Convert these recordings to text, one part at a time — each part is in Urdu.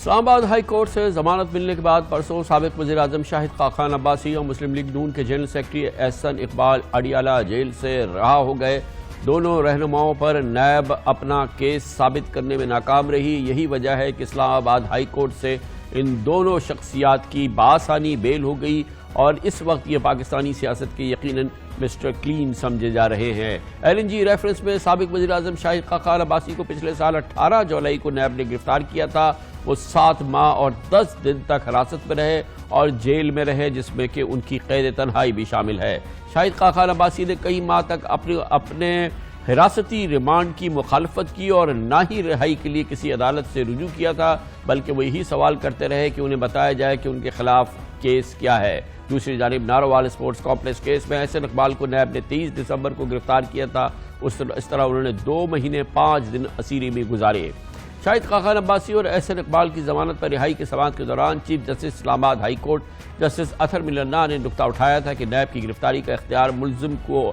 اسلام آباد ہائی کورٹ سے ضمانت ملنے کے بعد پرسوں سابق وزیر اعظم شاہد خاقان عباسی اور مسلم لیگ نون کے general secretary Ahsan Iqbal Adiala jail سے رہا ہو گئے۔ دونوں رہنماؤں پر نیب اپنا کیس ثابت کرنے میں ناکام رہی۔ یہی وجہ ہے کہ اسلام آباد ہائی کورٹ سے ان دونوں شخصیات کی بآسانی بیل ہو گئی اور اس وقت یہ پاکستانی سیاست کے یقیناً مسٹر کلین سمجھے جا رہے ہیں۔ ایل این جی ریفرنس میں سابق وزیر اعظم شاہد خاقان عباسی کو پچھلے سال 18 جولائی کو نیب نے گرفتار کیا تھا۔ وہ 7 ماہ اور 10 دن تک حراست میں رہے اور جیل میں رہے، جس میں کہ ان کی قید تنہائی بھی شامل ہے۔ شاہد خاقان عباسی نے کئی ماہ تک اپنے حراستی ریمانڈ کی مخالفت کی اور نہ ہی رہائی کے لیے کسی عدالت سے رجوع کیا تھا، بلکہ وہ یہی سوال کرتے رہے کہ انہیں بتایا جائے کہ ان کے خلاف کیس کیا ہے۔ دوسری جانب نارووال اسپورٹس کمپلیکس کیس میں احسن اقبال کو نیب نے 23 دسمبر کو گرفتار کیا تھا۔ اس طرح انہوں نے 2 مہینے 5 دن اسیری میں گزارے۔ شاہد خاقان عباسی اور احسن اقبال کی ضمانت پر رہائی کی سماعت کے دوران چیف جسٹس اسلام آباد ہائی کورٹ جسٹس اطہر ملنا نے نکتہ اٹھایا تھا کہ نیب کی گرفتاری کا اختیار ملزم کو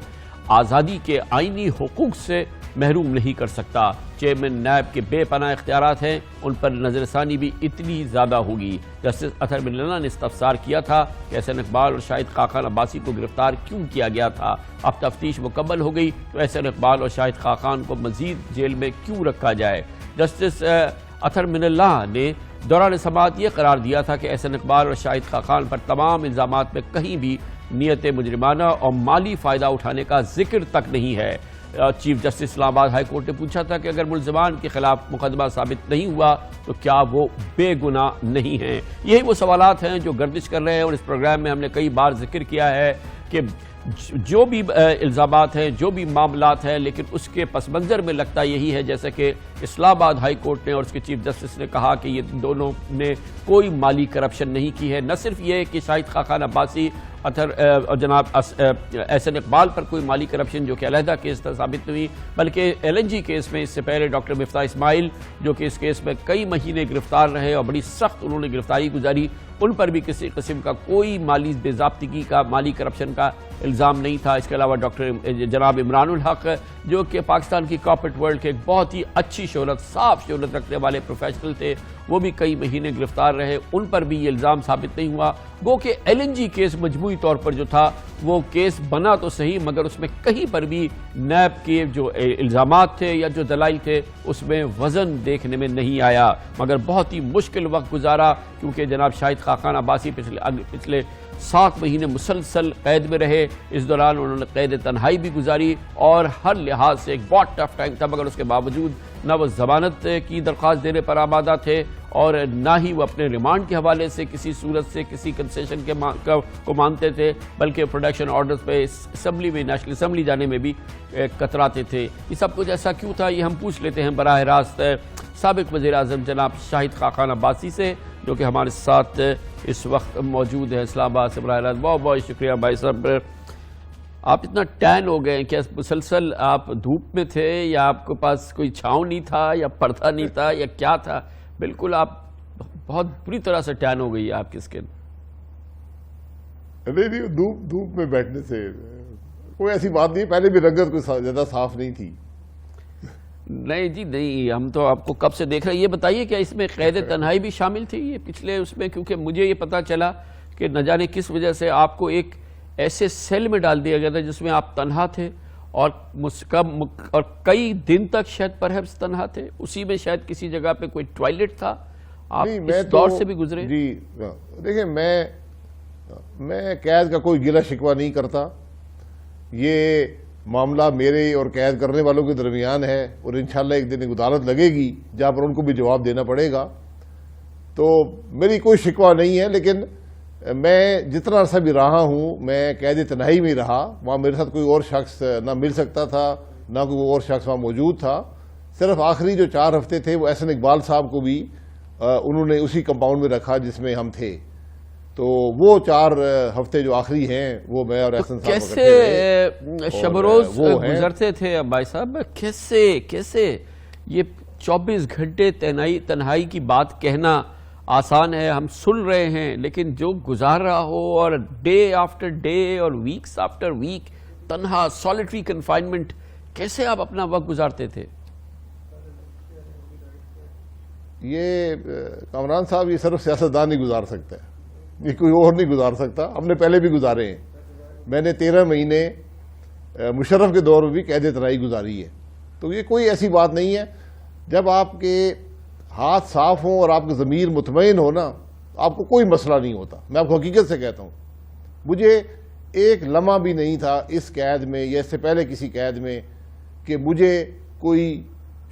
آزادی کے آئینی حقوق سے محروم نہیں کر سکتا۔ چیئرمین نیب کے بے پناہ اختیارات ہیں، ان پر نظر ثانی بھی اتنی زیادہ ہوگی۔ جسٹس اطہر ملنا نے استفسار کیا تھا کہ احسن اقبال اور شاہد خاقان عباسی کو گرفتار کیوں کیا گیا تھا۔ اب تفتیش مکمل ہو گئی تو احسن اقبال اور شاہد خاقان کو مزید جیل میں کیوں رکھا جائے۔ جسٹس اطہر من اللہ نے دوران سماعت یہ قرار دیا تھا کہ احسن اقبال اور شاہد خاقان پر تمام الزامات میں کہیں بھی نیت مجرمانہ اور مالی فائدہ اٹھانے کا ذکر تک نہیں ہے۔ چیف جسٹس اسلام آباد ہائی کورٹ نے پوچھا تھا کہ اگر ملزمان کے خلاف مقدمہ ثابت نہیں ہوا تو کیا وہ بے گناہ نہیں ہیں۔ یہی وہ سوالات ہیں جو گردش کر رہے ہیں اور اس پروگرام میں ہم نے کئی بار ذکر کیا ہے کہ جو بھی الزامات ہیں، جو بھی معاملات ہیں، لیکن اس کے پس منظر میں لگتا یہی ہے جیسا کہ اسلام آباد ہائی کورٹ نے اور اس کے چیف جسٹس نے کہا کہ یہ دونوں نے کوئی مالی کرپشن نہیں کی ہے۔ نہ صرف یہ کہ شاہد خاقان عباسی اور جناب احسن اقبال پر کوئی مالی کرپشن جو کہ علیحدہ کیس تھا ثابت ہوئی، بلکہ ایل این جی کیس میں اس سے پہلے ڈاکٹر مفتاح اسماعیل جو کہ اس کیس میں کئی مہینے گرفتار رہے اور بڑی سخت انہوں نے گرفتاری گزاری، ان پر بھی کسی قسم کا کوئی مالی بے ضابطگی کا، مالی کرپشن کا الزام نہیں تھا۔ اس کے علاوہ ڈاکٹر جناب عمران الحق جو کہ پاکستان کی کارپوریٹ ورلڈ کے ایک بہت ہی اچھی شہرت، صاف شہرت رکھنے والے پروفیشنل تھے، وہ بھی کئی مہینے گرفتار رہے، ان پر بھی یہ الزام ثابت نہیں ہوا۔ گو کہ ایل این جی کیس مجموعی طور پر جو تھا وہ کیس بنا تو صحیح، مگر اس میں کہیں پر بھی نیب کے جو الزامات تھے یا جو دلائل تھے اس میں وزن دیکھنے میں نہیں آیا، مگر بہت ہی مشکل وقت گزارا کیونکہ جناب شاہد خاقان عباسی پچھلے 7 مہینے مسلسل قید میں رہے۔ اس دوران انہوں نے قید تنہائی بھی گزاری اور ہر لحاظ سے ایک بہت ٹف ٹائم تھا، مگر اس کے باوجود نہ وہ ضمانت کی درخواست دینے پر آمادہ تھے اور نہ ہی وہ اپنے ریمانڈ کے حوالے سے کسی صورت سے کسی کنسیشن کو مانتے تھے، بلکہ پروڈکشن آرڈرز پہ اسمبلی میں، نیشنل اسمبلی جانے میں بھی کتراتے تھے۔ یہ سب کچھ ایسا کیوں تھا، یہ ہم پوچھ لیتے ہیں براہ راست سابق وزیر اعظم جناب شاہد خاقان عباسی سے، جو کہ ہمارے ساتھ اس وقت موجود ہے اسلام آباد سے براہ راست۔ بہت بہت شکریہ بھائی صاحب۔ آپ اتنا ٹین ہو گئے، کیا مسلسل آپ دھوپ میں تھے یا آپ کے پاس کوئی چھاؤں نہیں تھا یا پردہ نہیں تھا یا کیا تھا؟ بالکل آپ بہت بری طرح سے ٹین ہو گئی ہے آپ کی سکن۔ نہیں، دھوپ میں بیٹھنے سے کوئی ایسی بات نہیں، پہلے بھی رنگت کوئی زیادہ صاف نہیں تھی۔ نہیں جی نہیں، ہم تو آپ کو کب سے دیکھ رہے ہیں۔ یہ بتائیے کہ اس میں قید تنہائی بھی شامل تھی یہ پچھلے اس میں؟ کیونکہ مجھے یہ پتا چلا کہ نہ جانے کس وجہ سے آپ کو ایک ایسے سیل میں ڈال دیا گیا تھا جس میں آپ تنہا تھے اور کئی دن تک شاید پرہیپس تنہا تھے، اسی میں شاید کسی جگہ پہ کوئی ٹوائلٹ تھا، آپ اس دور سے بھی گزرے۔ جی دیکھیں، میں قید کا کوئی گلہ شکوہ نہیں کرتا، یہ معاملہ میرے اور قید کرنے والوں کے درمیان ہے اور انشاءاللہ ایک دن ایک عدالت لگے گی جہاں پر ان کو بھی جواب دینا پڑے گا، تو میری کوئی شکوہ نہیں ہے۔ لیکن میں جتنا عرصہ بھی رہا ہوں میں قید تنہائی میں ہی رہا، وہاں میرے ساتھ کوئی اور شخص نہ مل سکتا تھا، نہ کوئی اور شخص وہاں موجود تھا۔ صرف آخری جو 4 ہفتے تھے وہ احسن اقبال صاحب کو بھی انہوں نے اسی کمپاؤنڈ میں رکھا جس میں ہم تھے، تو وہ 4 ہفتے جو آخری ہیں وہ میں اور احسن صاحب کیسے شب روز گزرتے تھے بھائی صاحب؟ کیسے یہ 24 گھنٹے تنہائی کی بات کہنا آسان ہے، ہم سن رہے ہیں، لیکن جو گزار رہا ہو اور ڈے آفٹر ڈے اور ویکس آفٹر ویک تنہا سولیٹری کنفائنمنٹ، کیسے آپ اپنا وقت گزارتے تھے؟ یہ کامران صاحب یہ صرف سیاستدان نہیں گزار سکتا ہے، یہ کوئی اور نہیں گزار سکتا. ہم نے پہلے بھی گزارے ہیں. میں نے 13 مہینے مشرف کے دور میں بھی قید تنہائی گزاری ہے. تو یہ کوئی ایسی بات نہیں ہے. جب آپ کے ہاتھ صاف ہوں اور آپ کا ضمیر مطمئن ہو نا، آپ کو کوئی مسئلہ نہیں ہوتا. میں آپ کو حقیقت سے کہتا ہوں، مجھے ایک لمحہ بھی نہیں تھا اس قید میں یا اس سے پہلے کسی قید میں کہ مجھے کوئی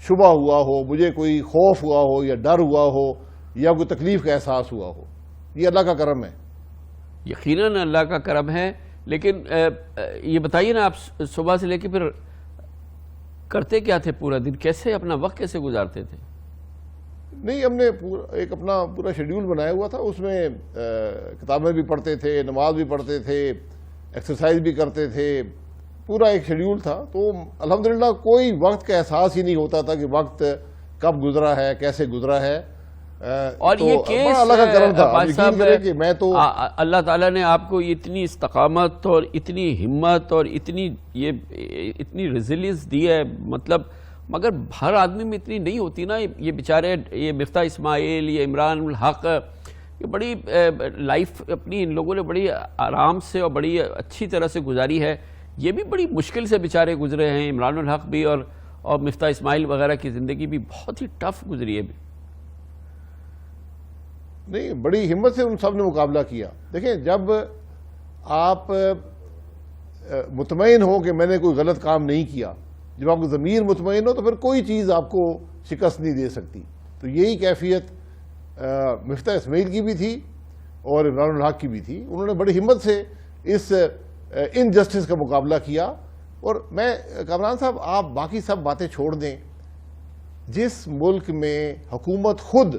شبہ ہوا ہو، مجھے کوئی خوف ہوا ہو یا ڈر ہوا ہو یا کوئی تکلیف کا احساس ہوا ہو. یہ اللہ کا کرم ہے. یقیناً اللہ کا کرم ہے. لیکن یہ بتائیے نا، آپ صبح سے لے کے پھر کرتے کیا تھے پورا دن؟ کیسے اپنا وقت کیسے گزارتے تھے؟ نہیں، ہم نے ایک اپنا پورا شیڈیول بنایا ہوا تھا. اس میں کتابیں بھی پڑھتے تھے، نماز بھی پڑھتے تھے، ایکسرسائز بھی کرتے تھے. پورا ایک شیڈیول تھا. تو الحمدللہ کوئی وقت کا احساس ہی نہیں ہوتا تھا کہ وقت کب گزرا ہے، کیسے گزرا ہے. اور یہ کیس اللہ کا کرم تھا. یقین کریں کہ میں تو اللہ تعالیٰ نے آپ کو اتنی استقامت اور اتنی ہمت اور اتنی ریزیلینس دی ہے، مطلب مگر ہر آدمی میں اتنی نہیں ہوتی نا. یہ بیچارے، یہ مفتاح اسماعیل، یہ عمران الحق، یہ بڑی لائف اپنی ان لوگوں نے بڑی آرام سے اور بڑی اچھی طرح سے گزاری ہے. یہ بھی بڑی مشکل سے بیچارے گزرے ہیں، عمران الحق بھی اور مفتاح اسماعیل وغیرہ کی زندگی بھی بہت ہی ٹف گزری ہے. نہیں، بڑی ہمت سے ان سب نے مقابلہ کیا. دیکھیں، جب آپ مطمئن ہو کہ میں نے کوئی غلط کام نہیں کیا، جب آپ کا ضمیر مطمئن ہو تو پھر کوئی چیز آپ کو شکست نہیں دے سکتی. تو یہی کیفیت مفتاح اسماعیل کی بھی تھی اور عمران الحق کی بھی تھی. انہوں نے بڑی ہمت سے اس انجسٹس کا مقابلہ کیا. اور میں کامران صاحب، آپ باقی سب باتیں چھوڑ دیں. جس ملک میں حکومت خود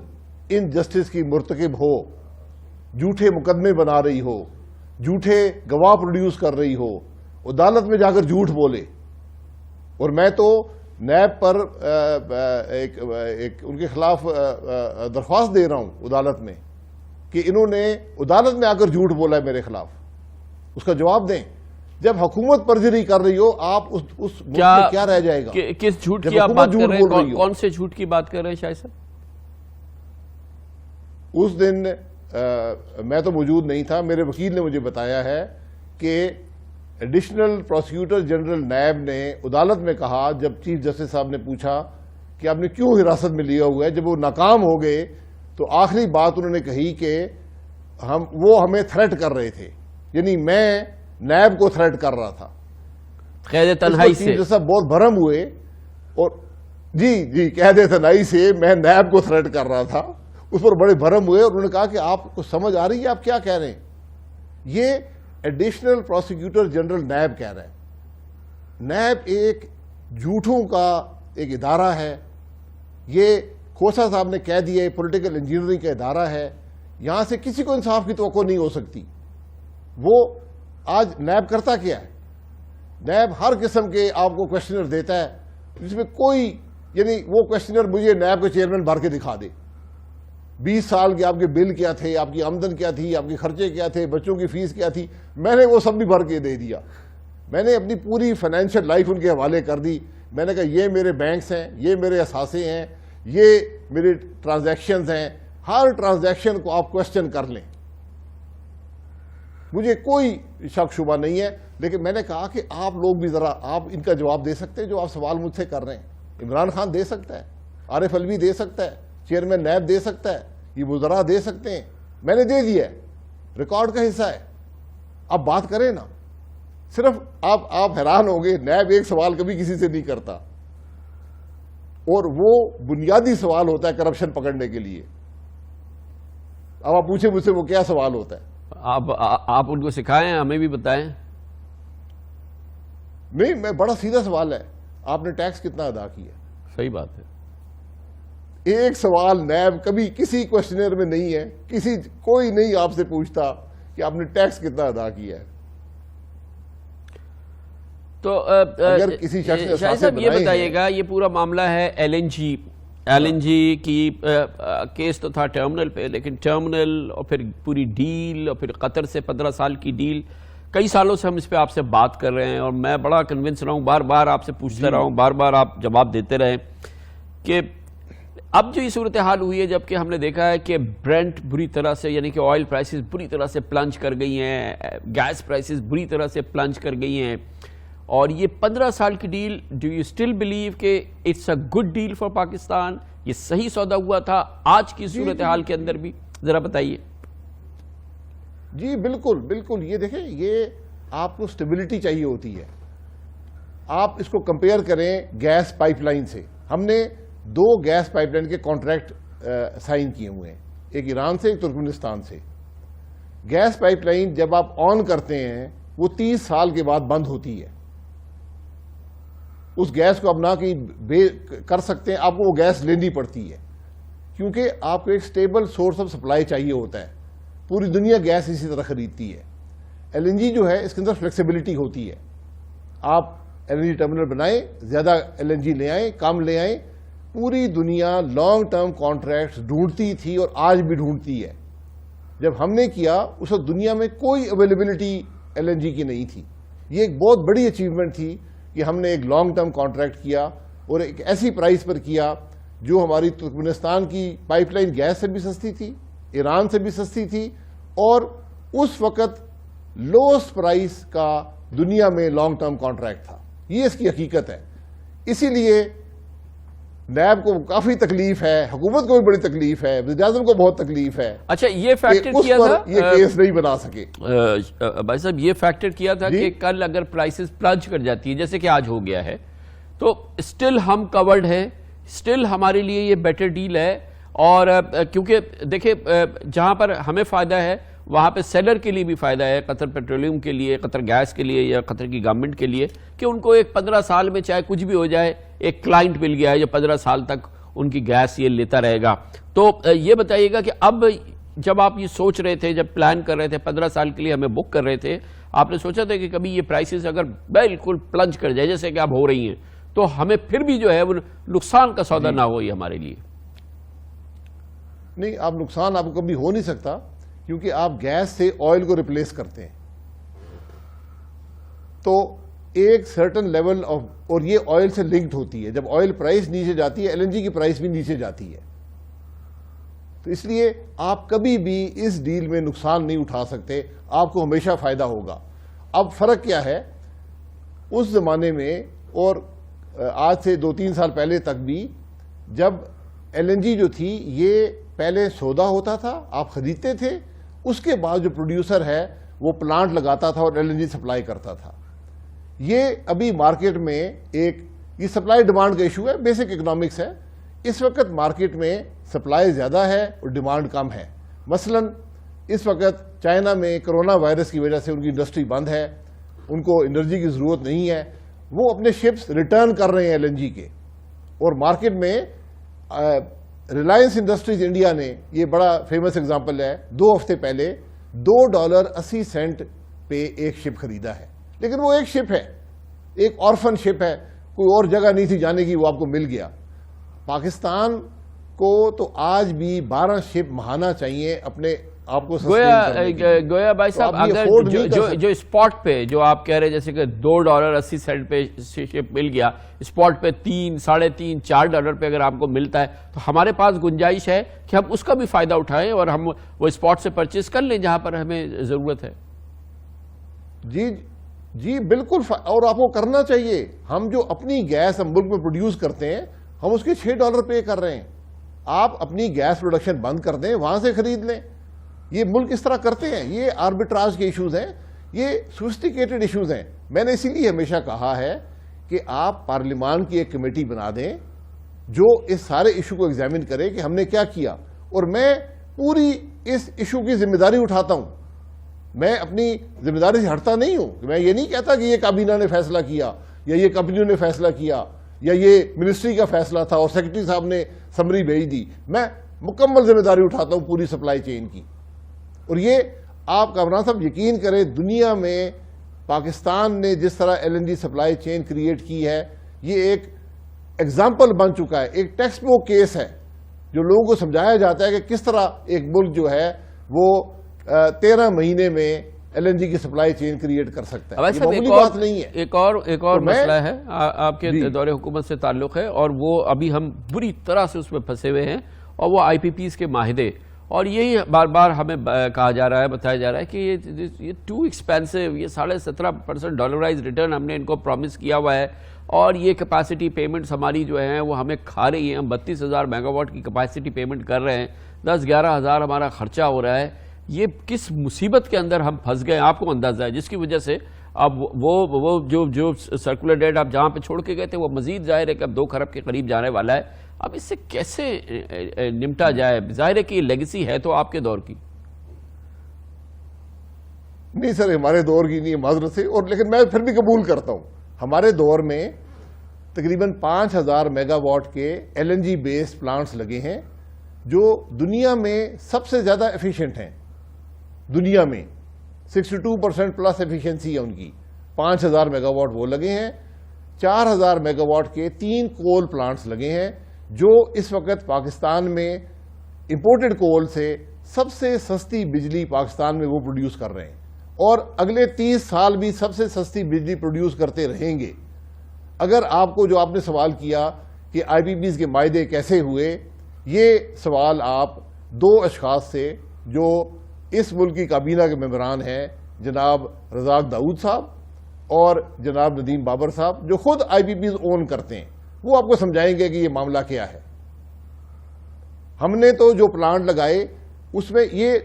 انجسٹس کی مرتکب ہو، جھوٹے مقدمے بنا رہی ہو، جھوٹے گواہ پروڈیوس کر رہی ہو، عدالت میں جا کر جھوٹ بولے، اور میں تو نیب پر ان کے خلاف درخواست دے رہا ہوں عدالت میں کہ انہوں نے عدالت میں آ کر جھوٹ بولا ہے میرے خلاف، اس کا جواب دیں. جب حکومت پرجری کر رہی ہو، آپ اس ملک میں کیا رہ جائے گا؟ کس جھوٹ کی آپ بات کر رہے ہیں؟ کون سے جھوٹ کی بات کر رہے ہیں شاہد صاحب؟ اس دن میں تو موجود نہیں تھا. میرے وکیل نے مجھے بتایا ہے کہ ایڈیشنل پروسیکیوٹر جنرل نیب نے عدالت میں کہا، جب چیف جسٹس صاحب نے پوچھا کہ آپ نے کیوں حراست میں لیا ہوا ہے، جب وہ ناکام ہو گئے تو آخری بات انہوں نے کہی کہ وہ ہمیں تھریٹ کر رہے تھے، یعنی میں نیب کو تھریٹ کر رہا تھا. قید تنہائی سے چیف جسٹس صاحب بہت بھرم ہوئے اور جی قید تنہائی سے میں نیب کو تھریٹ کر رہا تھا. اس پر بڑے بھرم ہوئے اور انہوں نے کہا کہ آپ کو سمجھ آ رہی ہے آپ کیا کہہ رہے ہیں؟ یہ ایڈیشنل پروسیکیوٹر جنرل نیب کہہ رہا ہے. نیب ایک جھوٹوں کا ایک ادارہ ہے. یہ کھوسا صاحب نے کہہ دیا پولیٹیکل انجینئرنگ کا ادارہ ہے. یہاں سے کسی کو انصاف کی توقع نہیں ہو سکتی. وہ آج نیب کرتا کیا ہے؟ نیب ہر قسم کے آپ کو کویشچنر دیتا ہے جس میں کوئی، یعنی وہ کویشچنر مجھے نیب کے چیئرمین بھر کے دکھا دے. 20 سال کے آپ کے بل کیا تھے، آپ کی آمدن کیا تھی، آپ کے خرچے کیا تھے، بچوں کی فیس کیا تھی، میں نے وہ سب بھی بھر کے دے دیا. میں نے اپنی پوری فائنینشیل لائف ان کے حوالے کر دی. میں نے کہا یہ میرے بینکس ہیں، یہ میرے اثاثے ہیں، یہ میرے ٹرانزیکشنز ہیں، ہر ٹرانزیکشن کو آپ کویشچن کر لیں. مجھے کوئی شک شبہ نہیں ہے. لیکن میں نے کہا کہ آپ لوگ بھی ذرا آپ ان کا جواب دے سکتے ہیں جو آپ سوال مجھ سے کر رہے ہیں. عمران خان دے سکتا ہے، عارف علوی دے سکتا ہے، چیئرمین نیب دے سکتا ہے، یہ وزراء دے سکتے ہیں. میں نے دے دیا ہے، ریکارڈ کا حصہ ہے. اب بات کریں نا. صرف آپ حیران ہوں گے، نیب ایک سوال کبھی کسی سے نہیں کرتا، اور وہ بنیادی سوال ہوتا ہے کرپشن پکڑنے کے لیے. اب آپ پوچھیں مجھ سے وہ کیا سوال ہوتا ہے؟ آپ ان کو سکھائیں، ہمیں بھی بتائیں. نہیں، میں بڑا سیدھا سوال ہے، آپ نے ٹیکس کتنا ادا کیا؟ صحیح بات ہے. ایک سوال نیب کبھی کسی کویشچنر میں نہیں ہے. کوئی نہیں آپ سے پوچھتا کہ آپ نے ٹیکس کتنا ادا کیا ہے. تو اگر کسی شخص نے شاہد صاحب یہ بتائیے گا، یہ پورا معاملہ ہے ایل این جی کی کیس تو تھا ٹرمنل پہ، لیکن ٹرمنل اور پھر پوری ڈیل اور پھر قطر سے 15 سال کی ڈیل، کئی سالوں سے ہم اس پہ آپ سے بات کر رہے ہیں اور میں بڑا کنونس رہا ہوں، بار بار آپ سے پوچھتا رہا ہوں، بار بار آپ جواب دیتے رہے کہ اب جو یہ صورتحال ہوئی ہے، جبکہ ہم نے دیکھا ہے کہ برینٹ بری طرح سے، یعنی کہ آئل پرائسز بری طرح سے پلنج کر گئی ہیں، گیس پرائسز بری طرح سے پلنج کر گئی ہیں، اور یہ 15 سال کی deal, do you still believe کہ it's a good deal for Pakistan? یہ صحیح سودا ہوا تھا آج کی صورتحال کے اندر بھی؟ ذرا بتائیے. جی بالکل بالکل. یہ دیکھیں، یہ آپ کو سٹیبلٹی چاہیے ہوتی ہے. آپ اس کو کمپیئر کریں گیس پائپ لائن سے. ہم نے 2 گیس پائپ لائن کے کانٹریکٹ سائن کیے ہوئے ہیں، ایک ایران سے، ایک ترکمانستان سے. گیس پائپ لائن جب آپ آن کرتے ہیں وہ 30 سال کے بعد بند ہوتی ہے. اس گیس کو آپ نہ کہیں کر سکتے ہیں، آپ کو وہ گیس لینی پڑتی ہے، کیونکہ آپ کو ایک سٹیبل سورس آف سپلائی چاہیے ہوتا ہے. پوری دنیا گیس اسی طرح خریدتی ہے. ایل این جی جو ہے اس کے اندر فلیکسیبلٹی ہوتی ہے. آپ ایل این جی ٹرمینل بنائیں، زیادہ ایل این جی لے آئیں، کم لے آئیں. پوری دنیا لانگ ٹرم کانٹریکٹس ڈھونڈتی تھی اور آج بھی ڈھونڈتی ہے. جب ہم نے کیا اس وقت دنیا میں کوئی اویلیبلٹی ایل این جی کی نہیں تھی. یہ ایک بہت بڑی اچیومنٹ تھی کہ ہم نے ایک لانگ ٹرم کانٹریکٹ کیا اور ایک ایسی پرائس پر کیا جو ہماری ترکمانستان کی پائپ لائن گیس سے بھی سستی تھی، ایران سے بھی سستی تھی، اور اس وقت لوسٹ پرائس کا دنیا میں لانگ ٹرم کانٹریکٹ تھا. یہ اس کی حقیقت ہے. اسی لیے نیب کو کافی تکلیف ہے، حکومت کو بھی بڑی تکلیف ہے، وزیر اعظم کو بہت تکلیف ہے. اچھا، یہ فیکٹر کیا تھا، یہ کیس نہیں بنا سکے بھائی صاحب، یہ فیکٹر کیا تھا کہ کل اگر پرائسز پلنج کر جاتی ہے جیسے کہ آج ہو گیا ہے تو اسٹل ہم کورڈ ہیں، اسٹل ہمارے لیے یہ بیٹر ڈیل ہے. اور کیونکہ دیکھیں جہاں پر ہمیں فائدہ ہے وہاں پہ سیلر کے لیے بھی فائدہ ہے، قطر پیٹرولیم کے لیے، قطر گیس کے لیے، یا قطر کی گورنمنٹ کے لیے، کہ ان کو ایک 15 سال میں چاہے کچھ بھی ہو جائے ایک کلائنٹ مل گیا ہے جو 15 سال تک ان کی گیس یہ لیتا رہے گا. تو یہ بتائیے گا کہ اب جب آپ یہ سوچ رہے تھے، جب پلان کر رہے تھے، 15 سال کے لیے ہمیں بک کر رہے تھے، آپ نے سوچا تھا کہ کبھی یہ پرائسز اگر بالکل پلنج کر جائے جیسے کہ اب ہو رہی ہیں تو ہمیں پھر بھی جو ہے وہ نقصان کا سودا نہ ہو یہ ہمارے لیے؟ نہیں، آپ نقصان آپ کو کبھی ہو نہیں سکتا، کیونکہ آپ گیس سے آئل کو ریپلیس کرتے ہیں. تو ایک سرٹن لیول آف، اور یہ آئل سے لنکڈ ہوتی ہے. جب آئل پرائس نیچے جاتی ہے ایل این جی کی پرائس بھی نیچے جاتی ہے. تو اس لیے آپ کبھی بھی اس ڈیل میں نقصان نہیں اٹھا سکتے، آپ کو ہمیشہ فائدہ ہوگا. اب فرق کیا ہے، اس زمانے میں اور آج سے 2-3 سال پہلے تک بھی، جب ایل این جی جو تھی یہ پہلے سودا ہوتا تھا، آپ خریدتے تھے، اس کے بعد جو پروڈیوسر ہے وہ پلانٹ لگاتا تھا اور ایل این جی سپلائی کرتا تھا. یہ ابھی مارکیٹ میں ایک، یہ سپلائی ڈیمانڈ کا ایشو ہے، بیسک اکنامکس ہے. اس وقت مارکیٹ میں سپلائی زیادہ ہے اور ڈیمانڈ کم ہے. مثلا اس وقت چائنا میں کرونا وائرس کی وجہ سے ان کی انڈسٹری بند ہے، ان کو انرجی کی ضرورت نہیں ہے، وہ اپنے شپس ریٹرن کر رہے ہیں ایل این جی کے. اور مارکیٹ میں ریلائنس انڈسٹریز انڈیا نے، یہ بڑا فیمس اگزامپل ہے، 2 ہفتے پہلے $2.80 پہ ایک شپ خریدا ہے. لیکن وہ ایک شپ ہے، ایک آرفن شپ ہے، کوئی اور جگہ نہیں تھی جانے کی، وہ آپ کو مل گیا. پاکستان کو تو آج بھی 12 شپ مہانا چاہیے اپنے آپ کو گویا بھائی صاحب، اگر جو اسپاٹ پہ جو آپ کہہ رہے جیسے کہ $2.80 پہ شپ مل گیا، اسپاٹ پہ $3, $3.5, $4 پہ اگر آپ کو ملتا ہے تو ہمارے پاس گنجائش ہے کہ ہم اس کا بھی فائدہ اٹھائیں اور ہم وہ اسپاٹ سے پرچیز کر لیں جہاں پر ہمیں ضرورت ہے. جی بالکل، اور آپ کو کرنا چاہیے. ہم جو اپنی گیس ہم ملک میں پروڈیوس کرتے ہیں، ہم اس کے $6 پے کر رہے ہیں. آپ اپنی گیس پروڈکشن بند کر دیں، وہاں سے خرید لیں. یہ ملک اس طرح کرتے ہیں. یہ آربیٹراج کے ایشوز ہیں، یہ سوفسٹیکیٹڈ ایشوز ہیں. میں نے اسی لیے ہمیشہ کہا ہے کہ آپ پارلیمان کی ایک کمیٹی بنا دیں جو اس سارے ایشو کو ایگزامن کرے کہ ہم نے کیا کیا. اور میں پوری اس ایشو کی ذمہ داری اٹھاتا ہوں. میں اپنی ذمہ داری سے ہٹتا نہیں ہوں. میں یہ نہیں کہتا کہ یہ کابینہ نے فیصلہ کیا یا یہ کمپنیوں نے فیصلہ کیا یا یہ منسٹری کا فیصلہ تھا اور سیکرٹری صاحب نے سمری بھیج دی. میں مکمل ذمہ داری اٹھاتا ہوں پوری سپلائی چین کی. اور یہ آپ کامران صاحب یقین کریں، دنیا میں پاکستان نے جس طرح L N G supply chain create کی ہے، یہ ایک ایگزامپل بن چکا ہے، ایک ٹیکسٹ بک کیس ہے جو لوگوں کو سمجھایا جاتا ہے کہ کس طرح ایک ملک جو ہے وہ 13 مہینے میں LNG کی سپلائی چین کریٹ کر سکتا ہے. ویسے یہ معمولی بات نہیں ہے. ایک اور مسئلہ ہے آپ کے دور حکومت سے تعلق ہے، اور وہ ابھی ہم بری طرح سے اس میں پھنسے ہوئے ہیں، اور وہ IPPs کے معاہدے. اور یہی بار بار ہمیں کہا جا رہا ہے، بتایا جا رہا ہے کہ یہ ٹو ایکسپینسو، یہ 17.5% ڈالرائز ریٹرن ہم نے ان کو پرومس کیا ہوا ہے، اور یہ کیپیسٹی پیمنٹس ہماری جو ہیں وہ ہمیں کھا رہی ہیں. ہم 32,000 میگا واٹ کی کیپیسٹی پیمنٹ کر رہے ہیں، 10-11 ہزار ہمارا خرچہ ہو رہا ہے. یہ کس مصیبت کے اندر ہم پھنس گئے آپ کو اندازہ ہے، جس کی وجہ سے اب وہ جو سرکولر ڈیٹ آپ جہاں پہ چھوڑ کے گئے تھے وہ مزید ظاہر ہے کہ اب 2 کھرب کے قریب جانے والا ہے. اب اس سے کیسے نمٹا جائے؟ ظاہر ہے کہ یہ لیگیسی ہے تو آپ کے دور کی. نہیں سر، ہمارے دور کی نہیں ہے معذرت سے، اور لیکن میں پھر بھی قبول کرتا ہوں ہمارے دور میں تقریباً 5,000 میگا واٹ کے LNG بیسڈ پلانٹس لگے ہیں جو دنیا میں سب سے زیادہ ایفیشینٹ ہیں. دنیا میں 62% پلس ایفیشنسی ہے ان کی. 5,000 میگا واٹ وہ لگے ہیں. 4,000 میگا واٹ کے 3 کول پلانٹس لگے ہیں جو اس وقت پاکستان میں امپورٹڈ کول سے سب سے سستی بجلی پاکستان میں وہ پروڈیوس کر رہے ہیں، اور اگلے 30 سال بھی سب سے سستی بجلی پروڈیوس کرتے رہیں گے. اگر آپ کو جو آپ نے سوال کیا کہ IPPs کے معاہدے کیسے ہوئے، یہ سوال آپ 2 اشخاص سے جو اس ملک کی کابینہ کے ممبران ہیں، جناب رزاق داؤد صاحب اور جناب ندیم بابر صاحب، جو خود IPPs اون کرتے ہیں، وہ آپ کو سمجھائیں گے کہ یہ معاملہ کیا ہے. ہم نے تو جو پلانٹ لگائے اس میں یہ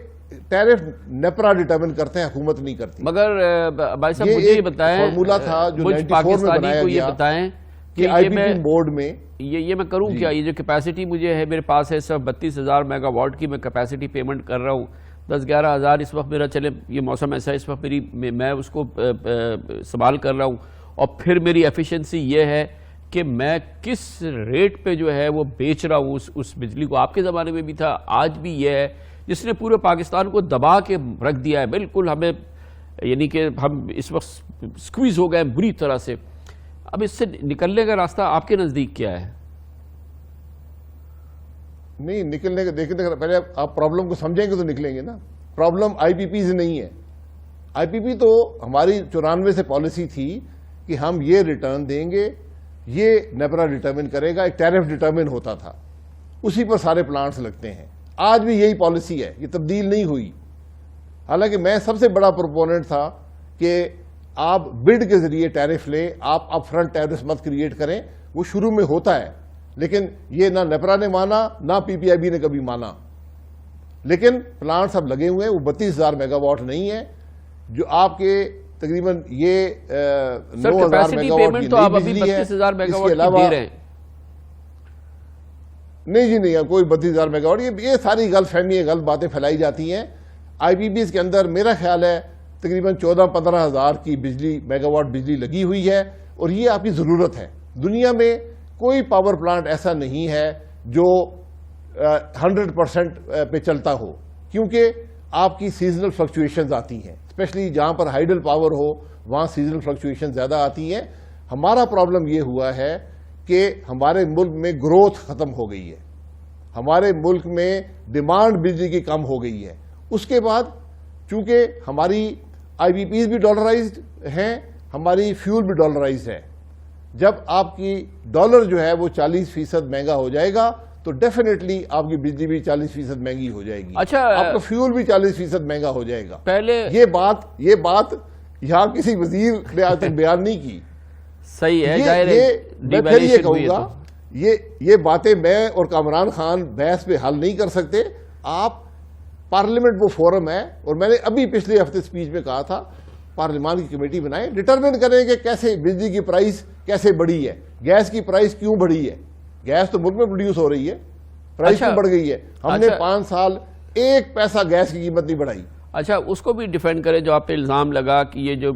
ٹیرف نیپرا ڈیٹرمن کرتے ہیں، حکومت نہیں کرتی. مگر بھائی صاحب مجھے یہ بتائیں، فارمولا تھا جو 94 میں بنایا گیا، یہ بتائیں کہ IPP بورڈ میں یہ میں کروں کیا؟ یہ جو کیپیسٹی مجھے ہے میرے پاس ہے صرف 32,000 میگا واٹ کی میں کیپیسٹی پیمنٹ کر رہا ہوں. 10-11 ہزار اس وقت میرا، چلے یہ موسم ایسا ہے اس وقت میں اس کو سنبھال کر رہا ہوں، اور پھر میری ایفیشنسی یہ ہے کہ میں کس ریٹ پہ جو ہے وہ بیچ رہا ہوں اس بجلی کو. آپ کے زمانے میں بھی تھا، آج بھی یہ ہے، جس نے پورے پاکستان کو دبا کے رکھ دیا ہے. بالکل ہمیں، یعنی کہ ہم اس وقت سکویز ہو گئے بری طرح سے. اب اس سے نکلنے کا راستہ آپ کے نزدیک کیا ہے؟ نہیں نکلنے کا، دیکھنے کا پہلے آپ پرابلم کو سمجھیں گے تو نکلیں گے نا. پرابلم IPPs نہیں ہے. IPP تو ہماری 94 سے پالیسی تھی کہ ہم یہ ریٹرن دیں گے، یہ نیپرا ڈیٹرمن کرے گا. ایک ٹیرف ڈیٹرمن ہوتا تھا، اسی پر سارے پلانٹس لگتے ہیں. آج بھی یہی پالیسی ہے، یہ تبدیل نہیں ہوئی. حالانکہ میں سب سے بڑا پروپوننٹ تھا کہ آپ بڈ کے ذریعے ٹیرف لیں، آپ اپ فرنٹ ٹیرف مت کریٹ کریں. وہ شروع میں ہوتا ہے، لیکن یہ نہ نیپرا نے مانا نہ PPIB نے کبھی مانا. لیکن پلانٹس اب لگے ہوئے ہیں، وہ 32,000 میگا واٹ نہیں ہے جو آپ کے تقریباً یہ 9,000 میگا واٹ کی نئی بجلی ہے. اس کے علاوہ نہیں جی نہیں، کوئی 32,000 میگا واٹ، یہ ساری غلط فہمی، غلط باتیں پھیلائی جاتی ہیں. IPPs کے اندر میرا خیال ہے تقریباً 14-15 ہزار کی بجلی، میگا واٹ بجلی لگی ہوئی ہے، اور یہ آپ کی ضرورت ہے. دنیا میں کوئی پاور پلانٹ ایسا نہیں ہے جو 100% پہ چلتا ہو، کیونکہ آپ کی سیزنل فلکچویشنز آتی ہیں. اسپیشلی جہاں پر ہائیڈل پاور ہو وہاں سیزنل فلکچویشن زیادہ آتی ہیں. ہمارا پرابلم یہ ہوا ہے کہ ہمارے ملک میں گروتھ ختم ہو گئی ہے، ہمارے ملک میں ڈیمانڈ بجلی کی کم ہو گئی ہے. اس کے بعد چونکہ ہماری IPPs بھی ڈالرائزڈ ہیں، ہماری فیول بھی ڈالرائزڈ ہے. جب آپ کی ڈالر جو ہے وہ 40% مہنگا ہو جائے گا تو ڈیفینیٹلی آپ کی بجلی بھی 40% مہنگی ہو جائے گی. اچھا، آپ کا فیول بھی 40% مہنگا ہو جائے گا. پہلے یہ بات یہاں کسی وزیر نے آج تک بیان نہیں کی. صحیح ہے، میں پھر یہ کہوں گا، یہ باتیں میں اور کامران خان بحث پہ حل نہیں کر سکتے. آپ پارلیمنٹ وہ فورم ہے، اور میں نے ابھی پچھلے ہفتے سپیچ میں کہا تھا پارلیمان کی کمیٹی بنائیں، ڈٹرمن کریں کہ کیسے بجلی کی پرائس کیسے بڑھی ہے، گیس کی پرائس کیوں بڑھی ہے. گیس تو ملک میں پروڈیوس ہو رہی ہے، پرائس کیوں بڑھ گئی ہے. ہم نے 5 سال 1 پیسہ گیس کی قیمت نہیں بڑھائی. اچھا، اس کو بھی ڈیفینڈ کریں جو آپ پہ الزام لگا کہ یہ جو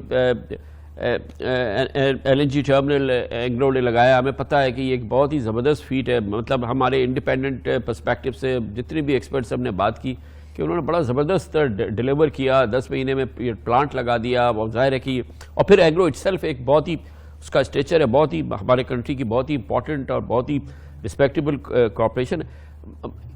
LNG ٹرمنل اینگلو نے لگایا. ہمیں پتہ ہے کہ یہ ایک بہت ہی زبردست فیٹ ہے. مطلب ہمارے انڈیپینڈنٹ پرسپیکٹو سے جتنے بھی ایکسپرٹ ہم نے بات کی کہ انہوں نے بڑا زبردست ڈیلیور کیا. 10 مہینے میں یہ پلانٹ لگا دیا. اور ظاہر ہے کہ اور پھر اینگلو اٹ سیلف ایک بہت ہی اس کا اسٹیچر ہے، بہت ہی ہمارے کنٹری کی بہت ہی امپورٹنٹ اور بہت ہی رسپیکٹیبل کارپوریشن.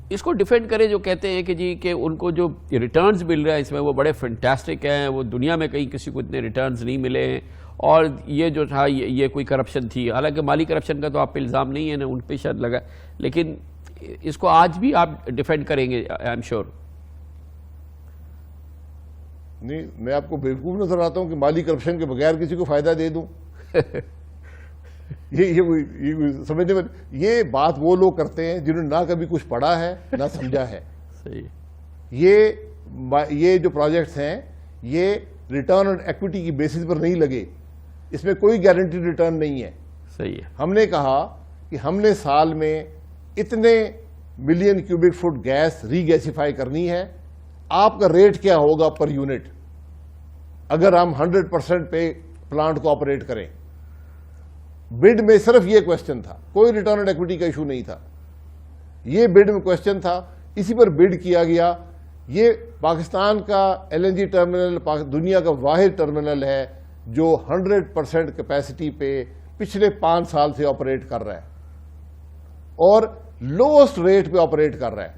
اس کو ڈیفینڈ کریں جو کہتے ہیں کہ جی کہ ان کو جو ریٹرنز مل رہے ہیں اس میں وہ بڑے فینٹاسٹک ہیں، وہ دنیا میں کہیں کسی کو اتنے ریٹرنز نہیں ملے ہیں، اور یہ جو تھا یہ کوئی کرپشن تھی، حالانکہ مالی کرپشن کا تو آپ پہ الزام نہیں ہے نا، ان پہ شاید لگا، لیکن اس کو آج بھی آپ ڈیفینڈ کریں گے آئی ایم شیور؟ نہیں، میں آپ کو بیوقوف نظر آتا ہوں کہ مالی کرپشن کے بغیر کسی کو فائدہ دے دوں؟ یہ سمجھنے میں، یہ بات وہ لوگ کرتے ہیں جنہوں نے نہ کبھی کچھ پڑھا ہے نہ سمجھا ہے۔ صحیح۔ یہ جو پروجیکٹس ہیں یہ ریٹرن آن ایکوٹی کی بیسس پر نہیں لگے، اس میں کوئی گارنٹی ریٹرن نہیں ہے۔ صحیح ہے۔ ہم نے کہا کہ ہم نے سال میں اتنے ملین کیوبک فٹ گیس ری گیسیفائی کرنی ہے، آپ کا ریٹ کیا ہوگا پر یونٹ اگر ہم 100% پہ پلانٹ کو آپریٹ کریں؟ بڈ میں صرف یہ کوشچن تھا، کوئی ریٹرن آن ایکوٹی کا ایشو نہیں تھا، یہ بڈ میں کوشچن تھا، اسی پر بڈ کیا گیا۔ یہ پاکستان کا ایل این جی ٹرمینل دنیا کا واحد ٹرمینل ہے جو 100% کیپیسٹی پہ پچھلے 5 سال سے آپریٹ کر رہا ہے اور لوسٹ ریٹ پہ آپریٹ کر رہا ہے۔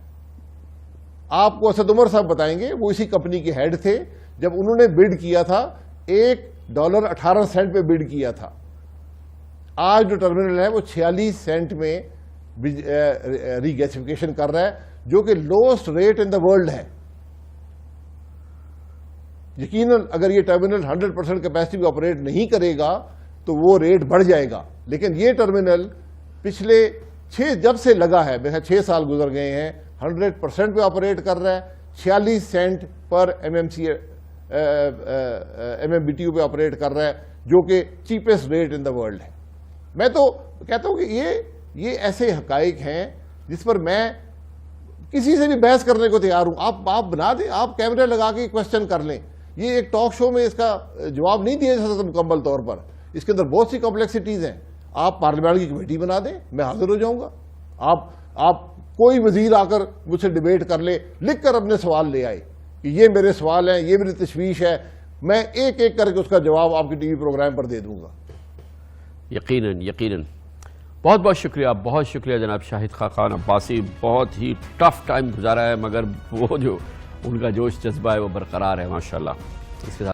آپ کو اسد عمر صاحب بتائیں گے، وہ اسی کمپنی کے ہیڈ تھے جب انہوں نے بڈ کیا تھا $1.18 پہ بڈ کیا تھا۔ آج جو ٹرمینل ہے وہ 46 سینٹ میں ری گیسیفیکیشن کر رہا ہے، جو کہ lowest rate in the world ہے۔ یقیناً اگر یہ ٹرمینل 100% کیپیسٹی پہ آپریٹ نہیں کرے گا تو وہ ریٹ بڑھ جائے گا، لیکن یہ ٹرمینل پچھلے جب سے لگا ہے، 6 سال گزر گئے ہیں، 100% پہ آپریٹ کر رہا ہے، 46 سینٹ پر MMBTU پہ آپریٹ کر رہا ہے، جو کہ cheapest rate in the world ہے۔ میں تو کہتا ہوں کہ یہ ایسے حقائق ہیں جس پر میں کسی سے بھی بحث کرنے کو تیار ہوں۔ آپ بنا دیں، آپ کیمرے لگا کے کوشچن کر لیں۔ یہ ایک ٹاک شو میں اس کا جواب نہیں دیا جا سکتا مکمل طور پر، اس کے اندر بہت سی کمپلیکسٹیز ہیں۔ آپ پارلیمنٹ کی کمیٹی بنا دیں، میں حاضر ہو جاؤں گا۔ آپ کوئی وزیر آ کر مجھ سے ڈیبیٹ کر لے، لکھ کر اپنے سوال لے آئے کہ یہ میرے سوال ہیں، یہ میری تشویش ہے، میں ایک ایک کر کے اس کا جواب آپ کے ٹی وی پروگرام پر دے دوں گا۔ یقیناً یقیناً۔ بہت بہت شکریہ، بہت شکریہ جناب شاہد خاقان عباسی، بہت ہی ٹف ٹائم گزارا ہے مگر وہ جو ان کا جوش جذبہ ہے وہ برقرار ہے ماشاءاللہ۔ اس کے ساتھ